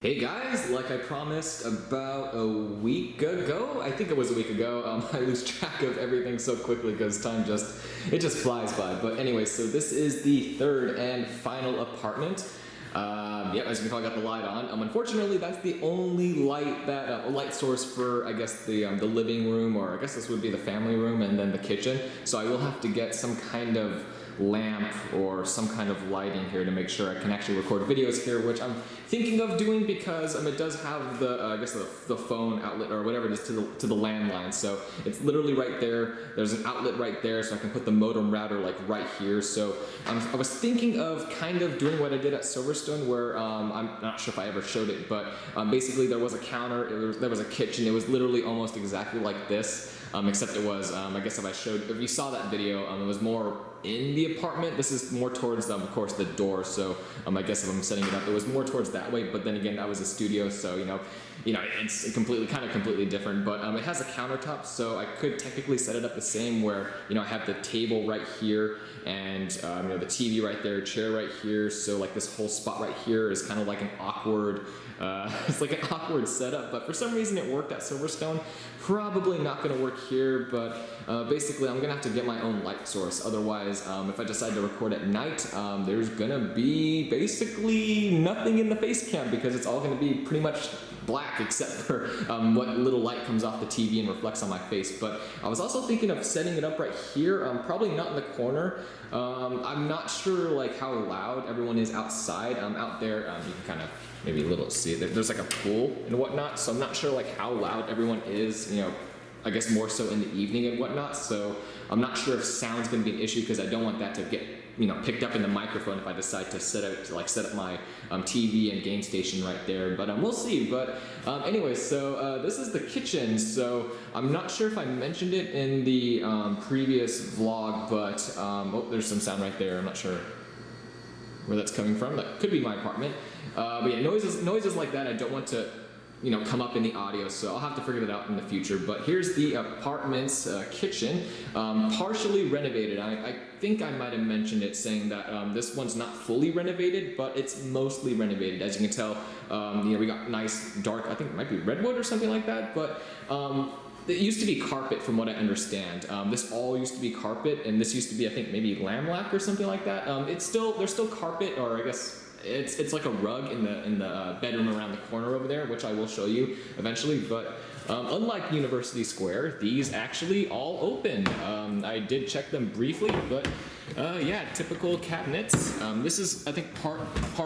Hey guys, like I promised about a week ago, I think it was a week ago, I lose track of everything so quickly because time just flies by. But anyway, so this is the third and final apartment. Yep, as you can tell, I got the light on. Unfortunately, that's the only light light source for, I guess, the living room, or I guess this would be the family room, and then the kitchen. So I will have to get some kind of lamp or some kind of lighting here to make sure I can actually record videos here, which I'm thinking of doing because it does have the I guess the phone outlet or whatever it is to the landline. So it's literally right there. There's an outlet right there, so I can put the modem router like right here. So I was thinking of kind of doing what I did at Silverstone, where I'm not sure if I ever showed it, but basically there was a counter, there was a kitchen. It was literally almost exactly like this. Except it was, I guess if you saw that video, it was more in the apartment. This is more towards, of course, the door, so I guess if I'm setting it up, it was more towards that way, but then again, that was a studio, so, it's completely different, but it has a countertop, so I could technically set it up the same where, I have the table right here, and, the TV right there, chair right here, so, like, this whole spot right here is kind of like an awkward, it's like an awkward setup, but for some reason it worked at Silverstone. Probably not going to work here, but basically I'm going to have to get my own light source. Otherwise, if I decide to record at night, there's going to be basically nothing in the face cam because it's all going to be pretty much black except for what little light comes off the TV and reflects on my face. But I was also thinking of setting it up right here, probably not in the corner. I'm not sure like how loud everyone is outside. Out there, you can kind of maybe a little see it. There's like a pool and whatnot, so I'm not sure like how loud everyone is, I guess more so in the evening and whatnot, so I'm not sure if sound's going to be an issue because I don't want that to get picked up in the microphone if I decide to set up my TV and game station right there, but we'll see. But anyway, so this is the kitchen, so I'm not sure if I mentioned it in the previous vlog, but oh, there's some sound right there. I'm not sure where that's coming from. That could be my apartment. But yeah, noises like that I don't want to come up in the audio, so I'll have to figure that out in the future. But here's the apartment's kitchen, partially renovated. I think I might have mentioned it, saying that this one's not fully renovated, but it's mostly renovated. As you can tell, we got nice dark, I think it might be redwood or something like that, but it used to be carpet from what I understand. This all used to be carpet, and this used to be, I think, maybe laminac or something like that. There's still carpet, or I guess it's like a rug in the bedroom around the corner over there, which I will show you eventually. But unlike University Square, these actually all open. I did check them briefly, but yeah, typical cabinets. This is, I think, part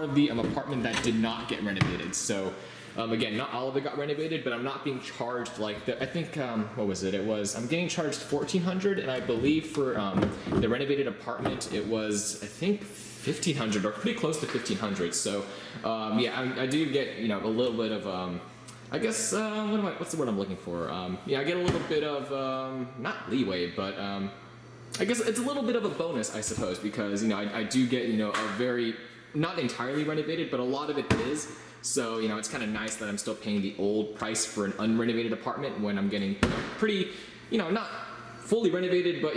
of the apartment that did not get renovated. So again, not all of it got renovated, but I'm not being charged like I think what was it? I'm getting charged $1,400, and I believe for the renovated apartment it was, I think, $1,500 or pretty close to $1,500. So yeah, I do get a little bit of I guess what's the word I'm looking for? Yeah, I get a little bit of not leeway, but I guess it's a little bit of a bonus, I suppose, because I do get a very, not entirely renovated, but a lot of it is. So it's kind of nice that I'm still paying the old price for an unrenovated apartment when I'm getting pretty, not fully renovated, but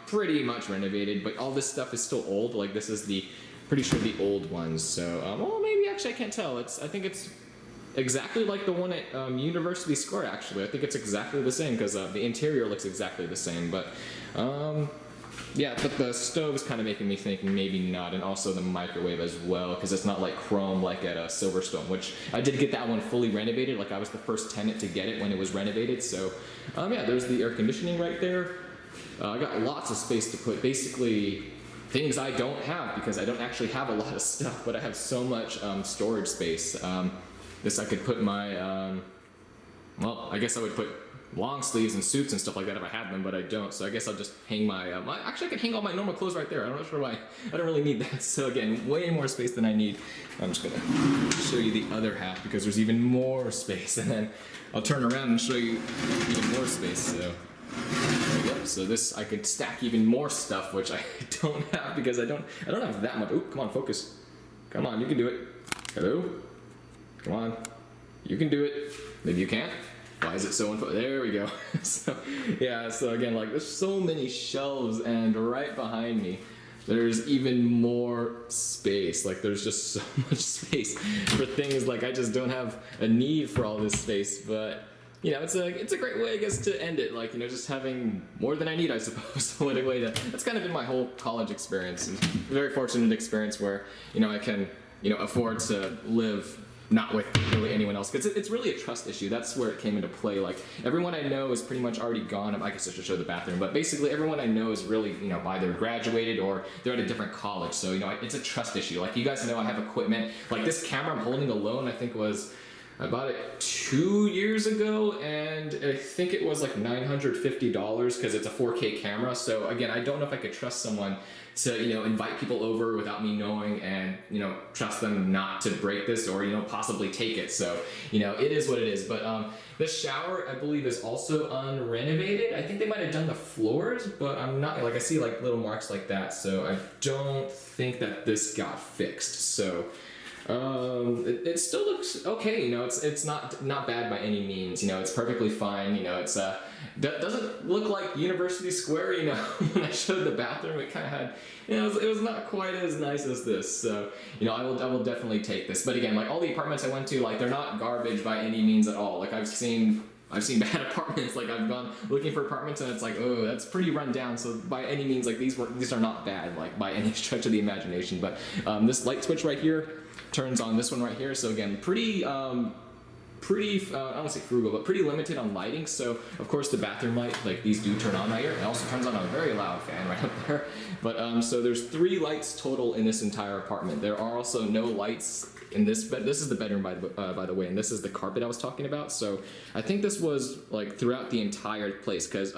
pretty much renovated. But all this stuff is still old. Like this is pretty sure the old ones. So well, maybe actually I can't tell. I think it's exactly like the one at University Square. Actually, I think it's exactly the same because the interior looks exactly the same. But yeah, but the stove is kind of making me think maybe not, and also the microwave as well, because it's not like chrome like at Silverstone, which I did get that one fully renovated. Like I was the first tenant to get it when it was renovated. So yeah, there's the air conditioning right there. I got lots of space to put basically things I don't have because I don't actually have a lot of stuff, but I have so much storage space. This I could put my well, I guess I would put long sleeves and suits and stuff like that if I had them, but I don't, so I guess I'll just hang my actually I could hang all my normal clothes right there. I'm not sure why. I don't really need that. So again, way more space than I need. I'm just gonna show you the other half because there's even more space, and then I'll turn around and show you even more space. So yep, so this I could stack even more stuff, which I don't have because I don't have that much. Ooh, come on, focus. Come on, you can do it. Hello? Come on. You can do it. Maybe you can't. Why is it so there we go. So yeah, so again, like there's so many shelves, and right behind me there's even more space. Like there's just so much space for things. Like I just don't have a need for all this space, but you know, it's a great way, I guess, to end it. Like, you know, just having more than I need, I suppose. What a way to. That's kind of been my whole college experience, and very fortunate experience where, you know, I can, you know, afford to live not with really anyone else. Because it's really a trust issue. That's where it came into play. Like everyone I know is pretty much already gone. I guess I should show the bathroom, but basically everyone I know is really, you know, either graduated or they're at a different college. So, you know, it's a trust issue. Like you guys know, I have equipment. Like this camera I'm holding alone, I think was. I bought it 2 years ago, and I think it was like $950 because it's a 4K camera. So again, I don't know if I could trust someone to, you know, invite people over without me knowing and, you know, trust them not to break this or, you know, possibly take it. So, you know, it is what it is. But this shower, I believe, is also unrenovated. I think they might have done the floors, but I'm not, like I see like little marks like that. So I don't think that this got fixed. So it still looks okay, you know, it's not bad by any means, you know, it's perfectly fine, you know, it's doesn't look like University Square, you know. When I showed the bathroom, it kind of had, you know, it was not quite as nice as this, so, you know, I will definitely take this. But again, like all the apartments I went to, like they're not garbage by any means at all. Like I've seen bad apartments, like I've gone looking for apartments and it's like, oh, that's pretty run down. So by any means, like these are not bad, like by any stretch of the imagination. But this light switch right here turns on this one right here. So again, pretty, I don't want to say frugal, but pretty limited on lighting. So of course the bathroom light, like these do turn on right here. It also turns on a very loud fan right up there. But so there's 3 lights total in this entire apartment. There are also no lights in this bed. This is the bedroom by the way, and this is the carpet I was talking about. So I think this was like throughout the entire place, because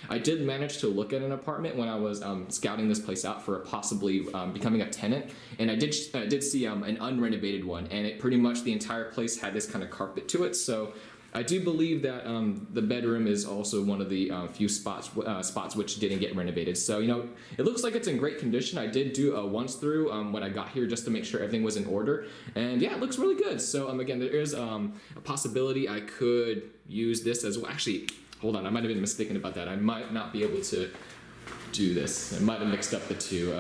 I did manage to look at an apartment when I was scouting this place out for possibly becoming a tenant, and I did see an unrenovated one, and it pretty much the entire place had this kind of carpet to it. So I do believe that the bedroom is also one of the few spots which didn't get renovated. So, you know, it looks like it's in great condition. I did do a once through when I got here just to make sure everything was in order. And yeah, it looks really good. So again, there is a possibility I could use this as well. Actually, hold on, I might have been mistaken about that. I might not be able to do this. I might have mixed up the two.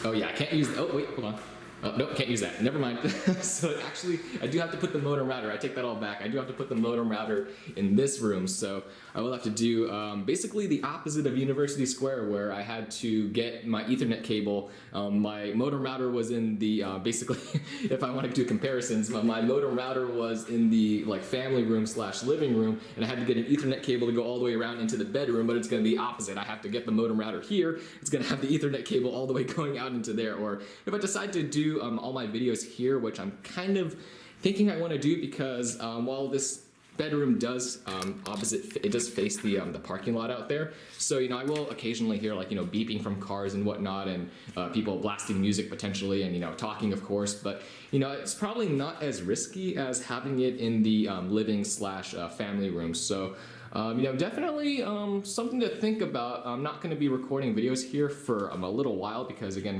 Oh yeah, I can't use, oh wait, hold on. Oh, nope, can't use that. Never mind. So actually, I do have to put the modem router. I take that all back. I do have to put the modem router in this room. So I will have to do basically the opposite of University Square, where I had to get my Ethernet cable. My modem router was in the, basically, if I want to do comparisons, my modem router was in the like family room / living room, and I had to get an Ethernet cable to go all the way around into the bedroom, but it's going to be opposite. I have to get the modem router here. It's going to have the Ethernet cable all the way going out into there. Or if I decide to do all my videos here, which I'm kind of thinking I want to do, because while this bedroom does it does face the parking lot out there, so you know, I will occasionally hear like, you know, beeping from cars and whatnot, and people blasting music potentially, and you know, talking of course, but you know, it's probably not as risky as having it in the living / family room. So you know, definitely something to think about. I'm not going to be recording videos here for a little while, because again,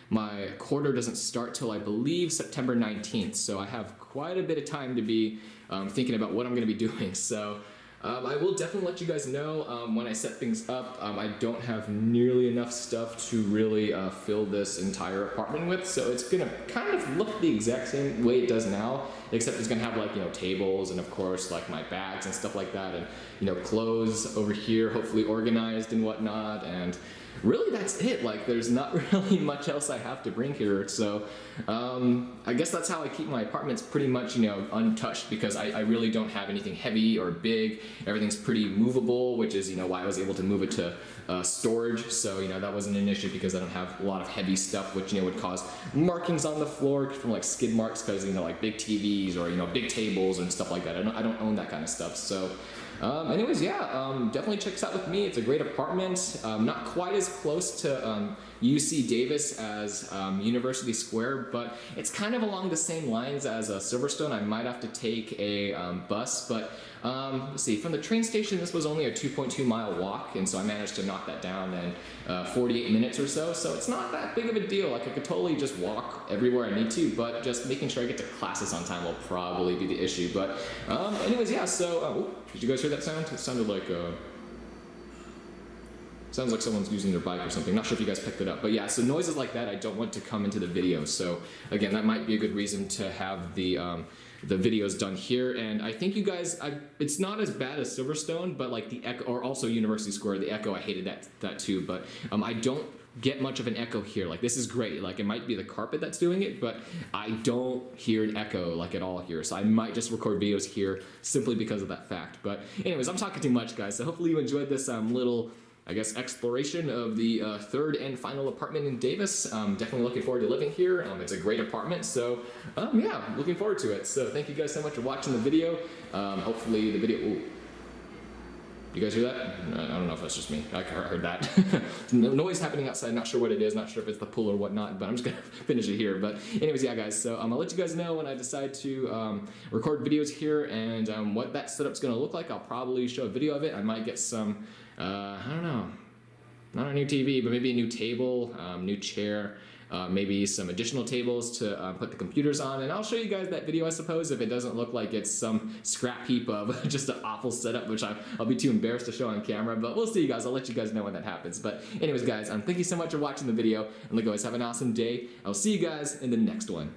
my quarter doesn't start till I believe September 19th, so I have quite a bit of time to be thinking about what I'm going to be doing. So I will definitely let you guys know when I set things up. I don't have nearly enough stuff to really fill this entire apartment with, so it's going to kind of look the exact same way it does now, except it's going to have like, you know, tables and of course like my bags and stuff like that, and you know, clothes over here, hopefully organized and whatnot, and really that's it. Like there's not really much else I have to bring here. So I guess that's how I keep my apartments pretty much, you know, untouched, because I really don't have anything heavy or big. Everything's pretty movable, which is, you know, why I was able to move it to storage. So, you know, that wasn't an issue, because I don't have a lot of heavy stuff, which, you know, would cause markings on the floor from like skid marks, because, you know, like big TVs or, you know, big tables and stuff like that. I don't own that kind of stuff. So anyways, yeah, definitely check this out with me. It's a great apartment. Not quite as close to UC Davis as University Square, but it's kind of along the same lines as Silverstone. I might have to take a bus, but let's see, from the train station this was only a 2.2 mile walk, and so I managed to knock that down in 48 minutes or so. So it's not that big of a deal. Like I could totally just walk everywhere I need to, but just making sure I get to classes on time will probably be the issue. But anyways, yeah, so did you guys hear that sound? It sounded like Sounds like someone's using their bike or something. Not sure if you guys picked it up, but yeah, so noises like that I don't want to come into the video. So again, that might be a good reason to have the videos done here. And I think you guys, it's not as bad as Silverstone, but like the echo, or also University Square, the echo, I hated that too. But I don't get much of an echo here. Like this is great. Like it might be the carpet that's doing it, but I don't hear an echo like at all here. So I might just record videos here simply because of that fact. But anyways, I'm talking too much, guys. So hopefully you enjoyed this little, I guess, exploration of the third and final apartment in Davis. Definitely looking forward to living here. It's a great apartment, so yeah, looking forward to it. So thank you guys so much for watching the video. Hopefully the video. Ooh. You guys hear that? I don't know if that's just me. I heard that. Noise happening outside. Not sure what it is. Not sure if it's the pool or whatnot. But I'm just gonna finish it here. But anyways, yeah, guys. So I'll let you guys know when I decide to record videos here and what that setup's gonna look like. I'll probably show a video of it. I might get some. I don't know. Not a new TV, but maybe a new table, new chair. Maybe some additional tables to put the computers on, and I'll show you guys that video, I suppose, if it doesn't look like it's some scrap heap of just an awful setup, which I'll be too embarrassed to show on camera, but we'll see you guys. I'll let you guys know when that happens. But anyways, guys, thank you so much for watching the video, and like always, have an awesome day. I'll see you guys in the next one.